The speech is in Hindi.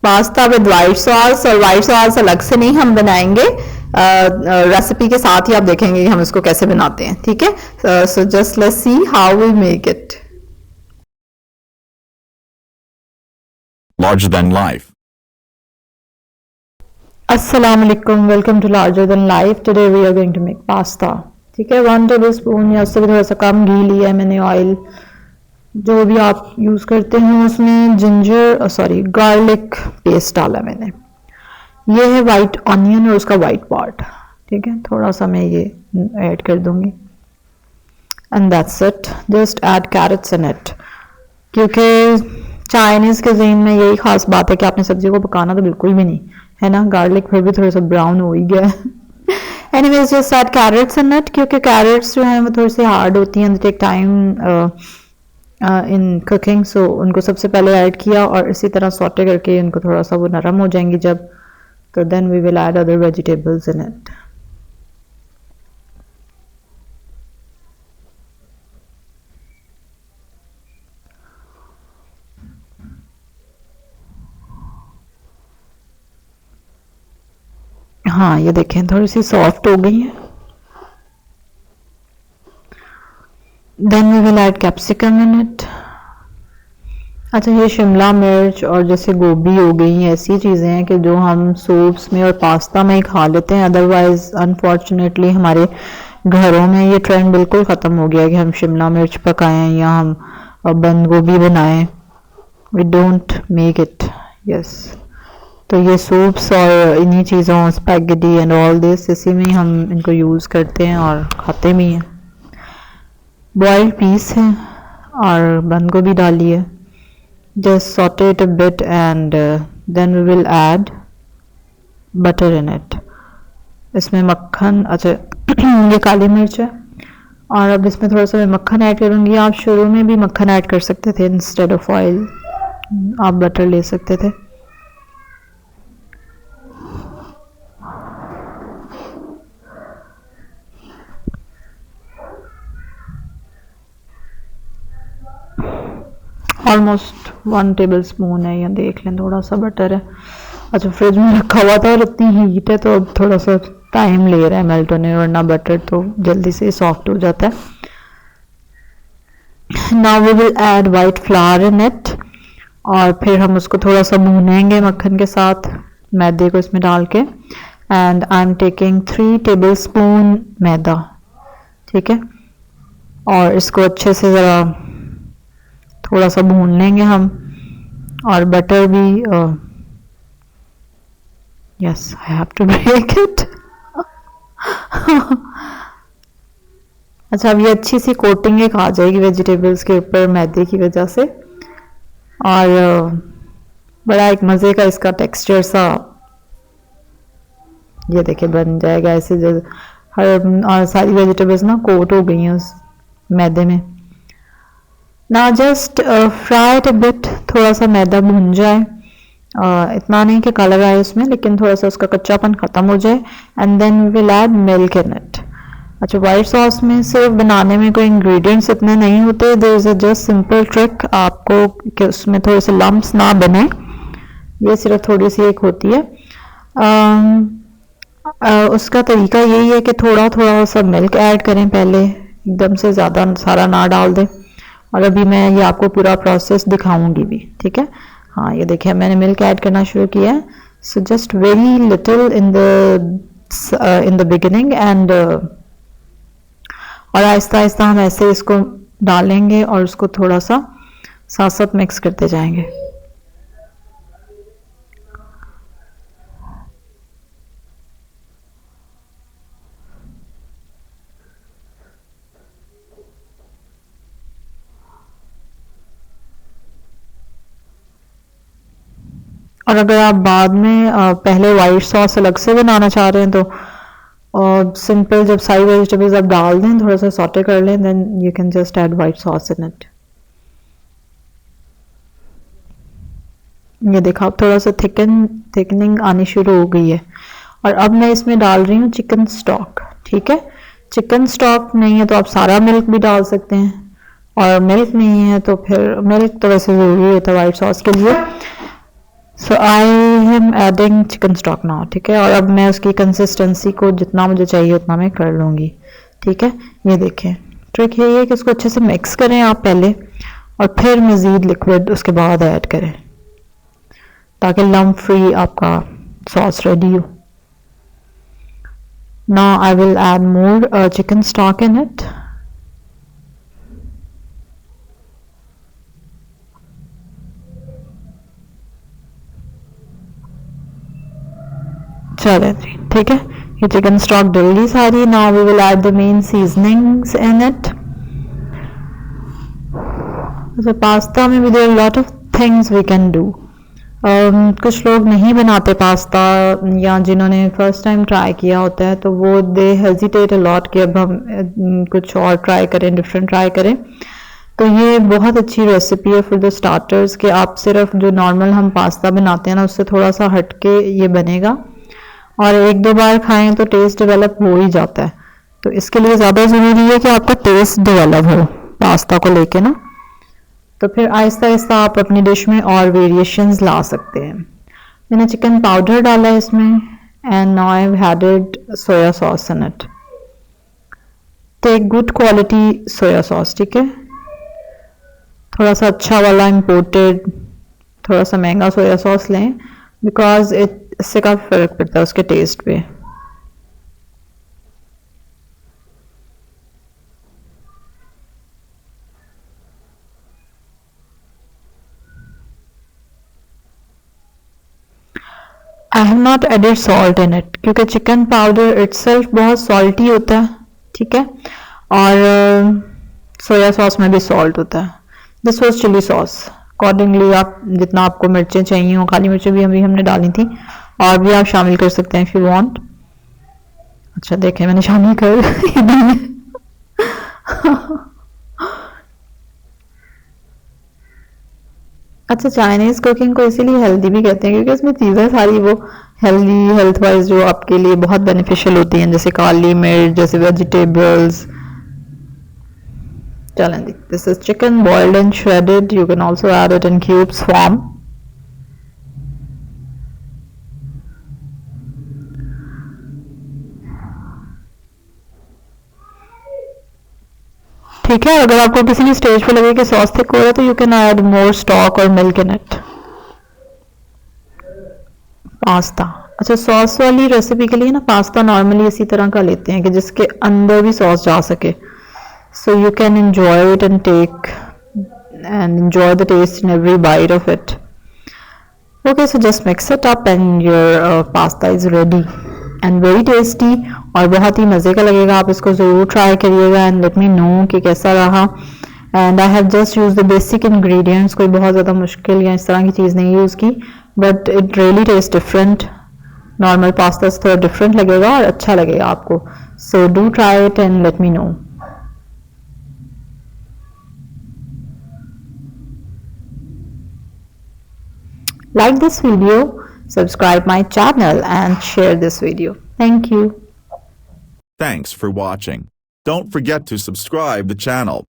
पास्ता विद वाइट सॉस, और वाइट सॉस अलग से नहीं हम बनाएंगे, रेसिपी के साथ ही आप देखेंगे कि हम इसको कैसे बनाते हैं, ठीक है। So just let's see how we make it. Larger than life. अस्सलाम वालेकुम, welcome to larger than life. Today we are going to make pasta, ठीक है। 1 टेबल स्पून या उससे भी थोड़ा सा कम घी लिया है मैंने, ऑयल जो भी आप यूज करते हैं उसमें। जिंजर सॉरी गार्लिक पेस्ट डाला मैंने। ये है वाइट ऑनियन और उसका वाइट पार्ट, ठीक है। थोड़ा सा मैं ये ऐड कर दूंगी and that's it. Just add carrots in it, क्योंकि चाइनीज के ज़हन में यही खास बात है कि आपने सब्जी को पकाना तो बिल्कुल भी नहीं है ना। गार्लिक फिर भी थोड़ा सा ब्राउन हो ही गया है। Anyways just add carrots in it, क्योंकि कैरेट्स जो हैं वो थोड़ी सी हार्ड होती हैं, take time in cooking. So उनको सबसे पहले ऐड किया और इसी तरह सॉटे करके उनको थोड़ा सा वो नरम हो जाएंगी जब, तो then we will add other vegetables in it. हाँ ये देखें थोड़ी सी सॉफ्ट हो गई है। Then we will add capsicum in it. अच्छा, ये शिमला मिर्च और जैसे गोभी हो गई, ऐसी चीज़ें हैं कि जो हम सूप्स में और पास्ता में ही खा लेते हैं। अदरवाइज अनफॉर्चुनेटली हमारे घरों में ये ट्रेंड बिल्कुल ख़त्म हो गया कि हम शिमला मिर्च पकाएं या हम बंद गोभी बनाएं। We don't make it, yes. तो ये सूप्स और इन्हीं चीज़ों, स्पैगेटी एंड ऑल दिस, इसी में हम इनको यूज़ करते हैं और खाते भी हैं। बॉइल्ड पीस है और बंद गोभी डाली है। Just saute it a bit and then we will add butter in it. इसमें मक्खन, अच्छा ये काली मिर्च है और अब इसमें थोड़ा सा मैं मक्खन ऐड करूँगी। आप शुरू में भी मक्खन ऐड कर सकते थे इंस्टेड ऑफ ऑयल, आप बटर ले सकते थे। ऑलमोस्ट 1 टेबल स्पून है, या देख लें थोड़ा सा बटर है। अच्छा, फ्रिज में रखा हुआ था और इतनी हीट है तो अब थोड़ा सा टाइम ले रहा है मेल्ट होने, वरना बटर तो जल्दी से सॉफ्ट हो जाता है। Now we will add white flour in it, और फिर हम उसको थोड़ा सा भूनेंगे मक्खन के साथ, मैदे को इसमें डाल के। And I am taking 3 tablespoon maida, ठीक है। और इसको अच्छे से ज़रा थोड़ा सा भून लेंगे हम, और बटर भी, yes I have to break it. अच्छा, अब ये अच्छी सी कोटिंग एक आ जाएगी वेजिटेबल्स के ऊपर मैदे की वजह से, और बड़ा एक मज़े का इसका टेक्सचर सा, ये देखिए बन जाएगा ऐसे। हर सारी वेजिटेबल्स ना कोट हो गई हैं उस मैदे में। ना just fry it a bit, थोड़ा सा मैदा भुन जाए, इतना नहीं कि कलर आए उसमें, लेकिन थोड़ा सा उसका कच्चापन ख़त्म हो जाए। And then we will add milk in it. अच्छा, वाइट सॉस में सिर्फ बनाने में कोई इंग्रेडिएंट्स इतने नहीं होते, there is a just simple trick आपको कि उसमें थोड़े से लम्प्स ना बने, ये सिर्फ थोड़ी सी एक होती है। उसका तरीका यही है कि थोड़ा थोड़ा सा मिल्क ऐड करें पहले, एकदम से ज़्यादा सारा ना डाल दें। और अभी मैं ये आपको पूरा प्रोसेस दिखाऊंगी भी, ठीक है। हाँ ये देखिए मैंने मिल्क ऐड करना शुरू किया है। So just very little in the beginning and, और आहिस्ता आहिस्ता हम ऐसे इसको डालेंगे और उसको थोड़ा सा साथ साथ मिक्स करते जाएंगे। और अगर आप बाद में पहले वाइट सॉस अलग से बनाना चाह रहे हैं तो सिंपल जब सारी वेजिटेबल्स आप डाल दें, थोड़ा सा सॉटे कर लें, then you can just add white sauce in it. ये देखा, अब थोड़ा सा थिकनिंग आनी शुरू हो गई है। और अब मैं इसमें डाल रही हूँ चिकन स्टॉक, ठीक है। चिकन स्टॉक नहीं है तो आप सारा मिल्क भी डाल सकते हैं, और मिल्क नहीं है तो फिर मिल्क तो वैसे ज़रूरी होता है वाइट सॉस के लिए। So I I am adding chicken stock now, ठीक है। और अब मैं उसकी कंसिस्टेंसी को जितना मुझे चाहिए उतना मैं कर लूँगी, ठीक है। ये देखें, ट्रिक यही है कि इसको अच्छे से मिक्स करें आप पहले, और फिर मज़ीद लिक्विड उसके बाद ऐड करें ताकि लम्प फ्री आपका सॉस रेडी हो। Now I will add more chicken stock in it. चले जी, ठीक है, ये चिकन स्टॉक डल गई सारी। Now we will add the main seasonings in it. अच्छा, पास्ता में भी there are lot of things we can do. कुछ लोग नहीं बनाते पास्ता, या जिन्होंने फर्स्ट टाइम ट्राई किया होता है तो वो दे हेजिटेट अ लॉट कि अब हम कुछ और ट्राई करें, डिफरेंट ट्राई करें। तो ये बहुत अच्छी रेसिपी है फॉर द स्टार्टर्स कि आप सिर्फ जो नॉर्मल हम पास्ता बनाते हैं ना उससे थोड़ा सा हटके ये बनेगा, और एक दो बार खाएं तो टेस्ट डेवलप हो ही जाता है। तो इसके लिए ज़्यादा ज़रूरी है कि आपका टेस्ट डेवलप हो पास्ता को लेके ना, तो फिर आहिस्ता आहिस्ता आप अपनी डिश में और वेरिएशंस ला सकते हैं। मैंने चिकन पाउडर डाला है इसमें, and now I have added soya sauce in it. Take good quality soya sauce, ठीक है, थोड़ा सा अच्छा वाला इम्पोर्टेड, थोड़ा सा महंगा सोया सॉस लें, बिकॉज इससे काफ़ी फ़र्क पड़ता है उसके टेस्ट पे। I have not added salt in it क्योंकि चिकन पाउडर इटसेल्फ बहुत सॉल्टी होता है, ठीक है, और सोया सॉस में भी सॉल्ट होता है। This was chilli sauce. Accordingly आप जितना आपको मिर्चें चाहिए हो, काली मिर्चें भी हमने डाली थी, और भी आप शामिल कर सकते हैं इफ यू वांट। अच्छा देखें, मैंने शामिल कर अच्छा, चाइनीज कुकिंग को इसीलिए हेल्दी भी कहते हैं क्योंकि इसमें चीज़ें सारी वो हेल्दी, हेल्थ वाइज जो आपके लिए बहुत बेनिफिशियल होती हैं, जैसे काली मिर्च, जैसे वेजिटेबल्स। चलें, this is chicken boiled and shredded. You can also add it in cubes form. ठीक है, अगर आपको किसी भी स्टेज पे लगे कि सॉस थिक हो रहा है तो you can add more stock और मिल्क इन इट। पास्ता, अच्छा, सॉस वाली रेसिपी के लिए ना पास्ता नॉर्मली इसी तरह का लेते हैं कि जिसके अंदर भी सॉस जा सके, so you can enjoy it and take and enjoy the taste in every bite of it. Okay, so just mix it up and your pasta is ready and very tasty, और बहुत ही मज़े का लगेगा। आप इसको ज़रूर ट्राई करिएगा एंड लेट मी नो कि कैसा रहा। And I have just use the basic ingredients, कोई बहुत ज़्यादा मुश्किल या इस तरह की चीज़ नहीं यूज़ की, but it really taste different. Normal pasta से थोड़ा डिफरेंट लगेगा और अच्छा लगेगा आपको। So do try it and let me know. Like this video, subscribe my channel and share this video. Thank you. Thanks for watching. Don't forget to subscribe the channel.